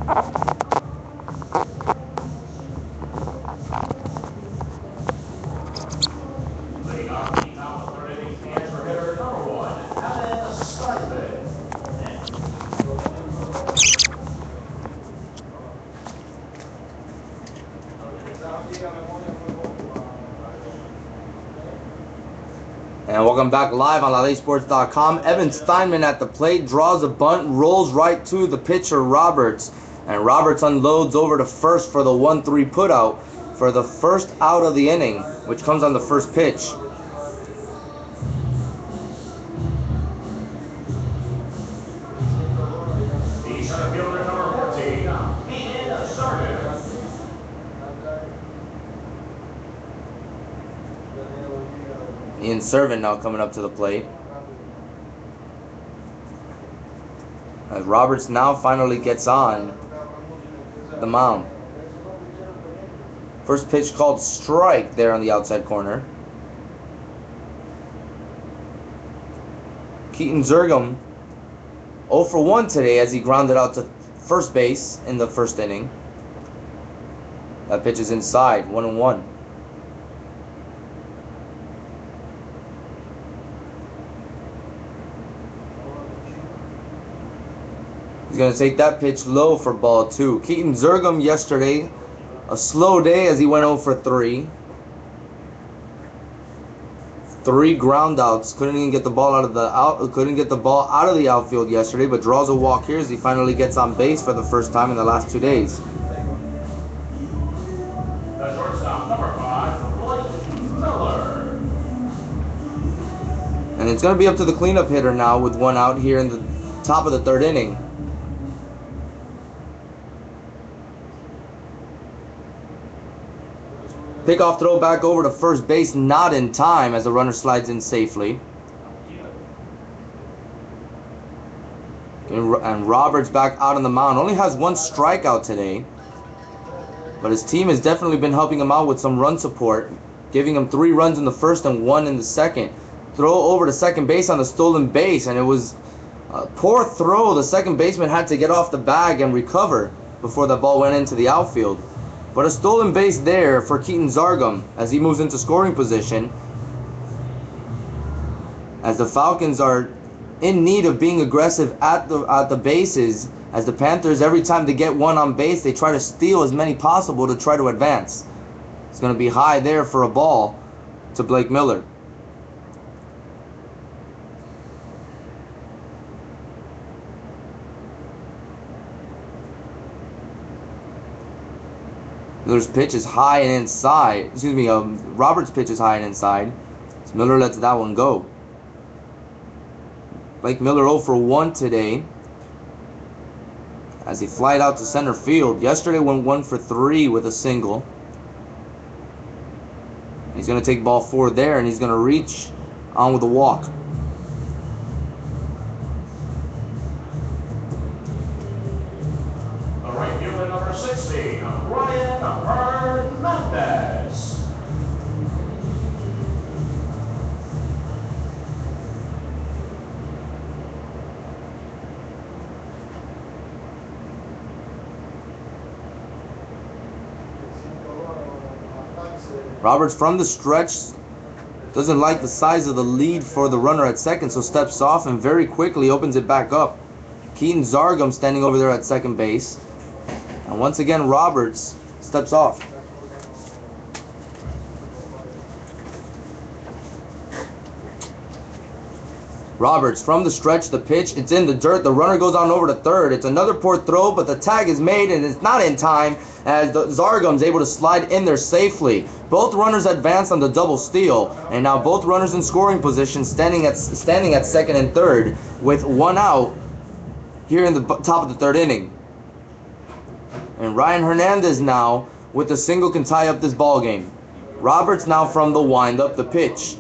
And welcome back live on LaLeSports.com. Evan Steinman at the plate, draws a bunt, rolls right to the pitcher Roberts. And Roberts unloads over to first for the 1-3 putout for the first out of the inning, which comes on the first pitch. Ian Servant now coming up to the plate. As Roberts now finally gets on the mound. First pitch called strike there on the outside corner. Keaton Zergum 0 for 1 today as he grounded out to first base in the first inning. That pitch is inside, 1-1. He's going to take that pitch low for ball 2. Keaton Zergum yesterday, a slow day as he went 0 for 3. 3 ground outs. Couldn't even get the ball out of the outfield yesterday, but draws a walk here as he finally gets on base for the first time in the last 2 days. The shortstop, number 5, Blake Miller. And it's going to be up to the cleanup hitter now with 1 out here in the top of the 3rd inning. Pickoff throw back over to first base, not in time as the runner slides in safely. And Roberts back out on the mound. Only has 1 strikeout today. But his team has definitely been helping him out with some run support, giving him 3 runs in the first and 1 in the second. Throw over to second base on the stolen base, and it was a poor throw. The second baseman had to get off the bag and recover before the ball went into the outfield. But a stolen base there for Keaton Zergum as he moves into scoring position. As the Falcons are in need of being aggressive at the bases, as the Panthers, every time they get 1 on base, they try to steal as many possible to try to advance. It's going to be high there for a ball to Blake Miller. Miller's pitch is high and inside. Roberts' pitch is high and inside. So Miller lets that one go. Blake Miller 0 for 1 today as he flied out to center field. Yesterday went 1 for 3 with a single. He's going to take ball 4 there, and he's going to reach on with a walk. The right fielder, number 60, Ryan Hernandez. Roberts from the stretch doesn't like the size of the lead for the runner at second, so steps off and very quickly opens it back up. Keaton Zergum standing over there at second base. And once again, Roberts steps off. Roberts from the stretch, the pitch, it's in the dirt. The runner goes on over to third. It's another poor throw, but the tag is made, and it's not in time as Zergum's able to slide in there safely. Both runners advance on the double steal, and now both runners in scoring position, standing at second and third with 1 out here in the top of the 3rd inning. And Ryan Hernandez now with a single can tie up this ball game. Roberts now from the windup, the pitch.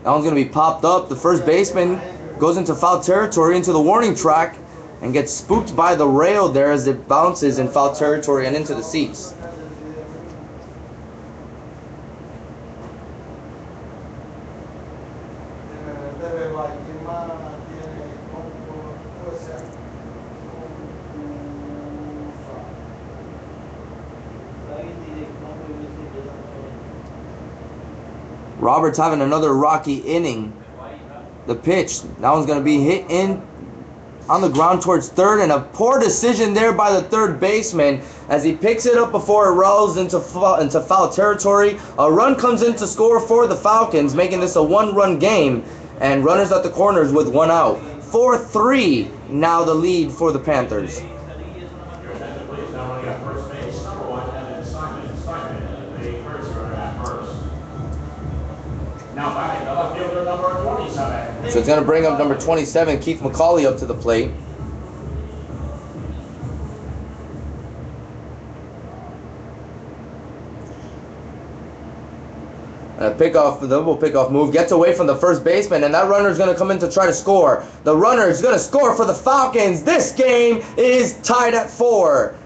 That one's going to be popped up. The first baseman goes into foul territory, into the warning track, and gets spooked by the rail there as it bounces in foul territory and into the seats. Roberts having another rocky inning. The pitch. That one's going to be hit in on the ground towards third, and a poor decision there by the third baseman as he picks it up before it rolls into foul territory. A run comes in to score for the Falcons, making this a one-run game, and runners at the corners with one out. 4-3 now the lead for the Panthers. Now back the left fielder, number 27. So it's going to bring up number 27, Keith McCauley, up to the plate. A pickoff, the double pickoff move gets away from the first baseman, and that runner is going to come in to try to score. The runner is going to score for the Falcons. This game is tied at 4.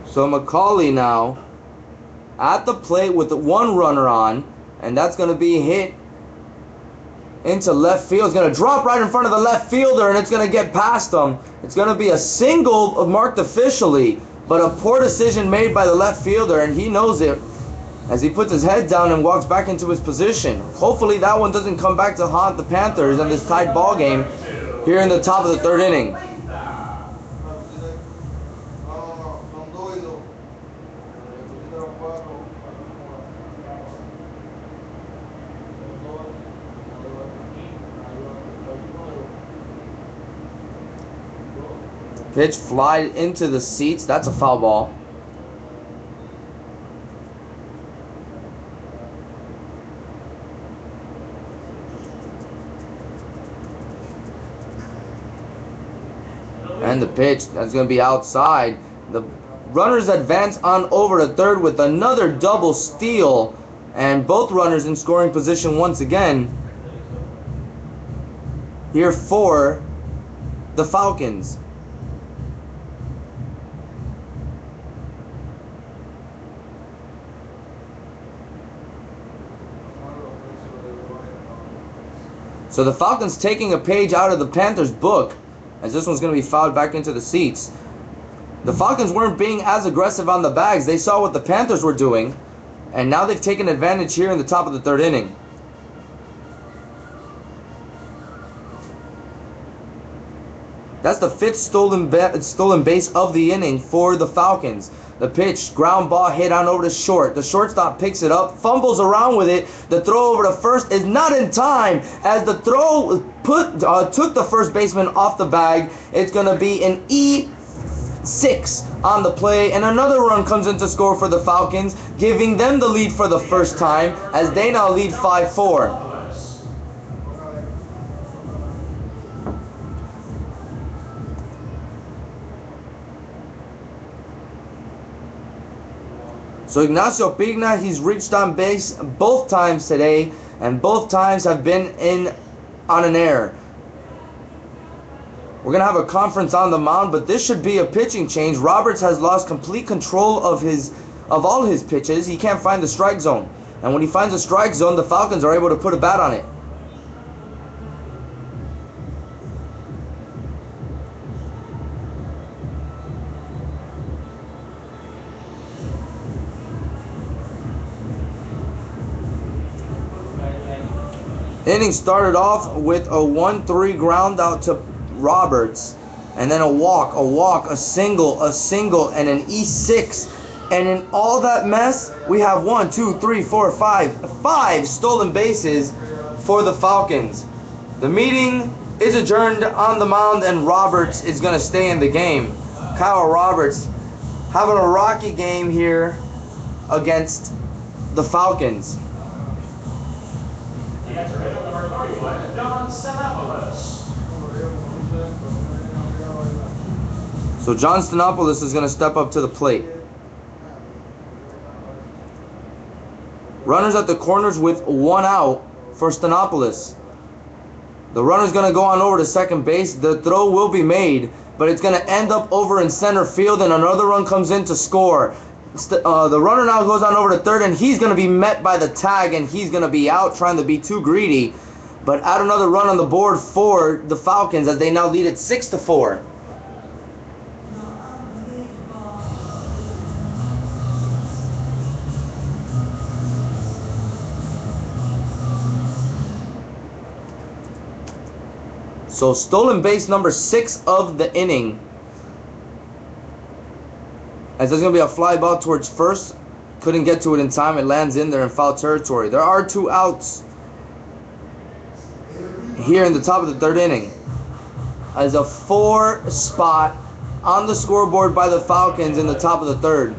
So McCauley now at the plate with the one runner on, and that's going to be hit into left field. It's going to drop right in front of the left fielder, and it's going to get past him. It's going to be a single marked officially, but a poor decision made by the left fielder, and he knows it as he puts his head down and walks back into his position. Hopefully that one doesn't come back to haunt the Panthers in this tied ball game here in the top of the third inning. Pitch fly into the seats. That's a foul ball. And the pitch, that's going to be outside. The runners advance on over to third with another double steal. And both runners in scoring position once again here for the Falcons. So the Falcons taking a page out of the Panthers' book, as this one's going to be fouled back into the seats. The Falcons weren't being as aggressive on the bags. They saw what the Panthers were doing, and now they've taken advantage here in the top of the third inning. That's the 5th stolen base of the inning for the Falcons. The pitch, ground ball hit on over to short. The shortstop picks it up, fumbles around with it. The throw over to first is not in time as the throw took the first baseman off the bag. It's going to be an E6 on the play, and another run comes in to score for the Falcons, giving them the lead for the first time as they now lead 5-4. So Ignacio Pigna, he's reached on base both times today, and both times have been in on an error. We're going to have a conference on the mound, but this should be a pitching change. Roberts has lost complete control of all his pitches. He can't find the strike zone. And when he finds a strike zone, the Falcons are able to put a bat on it. Inning started off with a 1-3 ground out to Roberts, and then a walk, a single, and an E6. And in all that mess, we have 1, 2, 3, 4, 5 stolen bases for the Falcons. The meeting is adjourned on the mound, and Roberts is going to stay in the game. Kyle Roberts having a rocky game here against the Falcons. So John Stanopoulos is going to step up to the plate. Runners at the corners with one out for Stanopoulos. The runner's going to go on over to second base. The throw will be made, but it's going to end up over in center field, and another run comes in to score. The runner now goes on over to third, and he's going to be met by the tag, and he's going to be out trying to be too greedy. But add another run on the board for the Falcons as they now lead it 6-4. So stolen base number 6 of the inning. As there's going to be a fly ball towards first. Couldn't get to it in time. It lands in there in foul territory. There are 2 outs here in the top of the 3rd inning. As a 4 spot on the scoreboard by the Falcons in the top of the 3rd.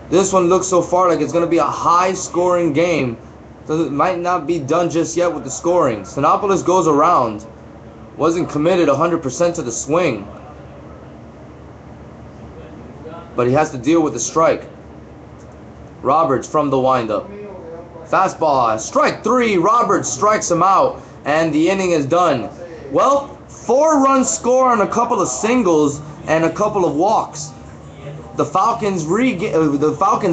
This one looks so far like it's going to be a high-scoring game. So it might not be done just yet with the scoring. Sinopoulos goes around. Wasn't committed 100% to the swing. But he has to deal with the strike. Roberts from the windup. Fastball. Strike 3. Roberts strikes him out. And the inning is done. Well, 4-run score on a couple of singles and a couple of walks. The Falcons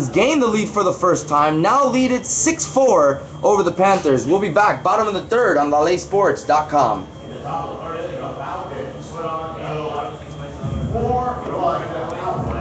gain the lead for the first time. Now lead it 6-4 over the Panthers. We'll be back bottom of the 3rd on LaLeSports.com. In the top of the 3rd inning, the Falcons put on 4 run out.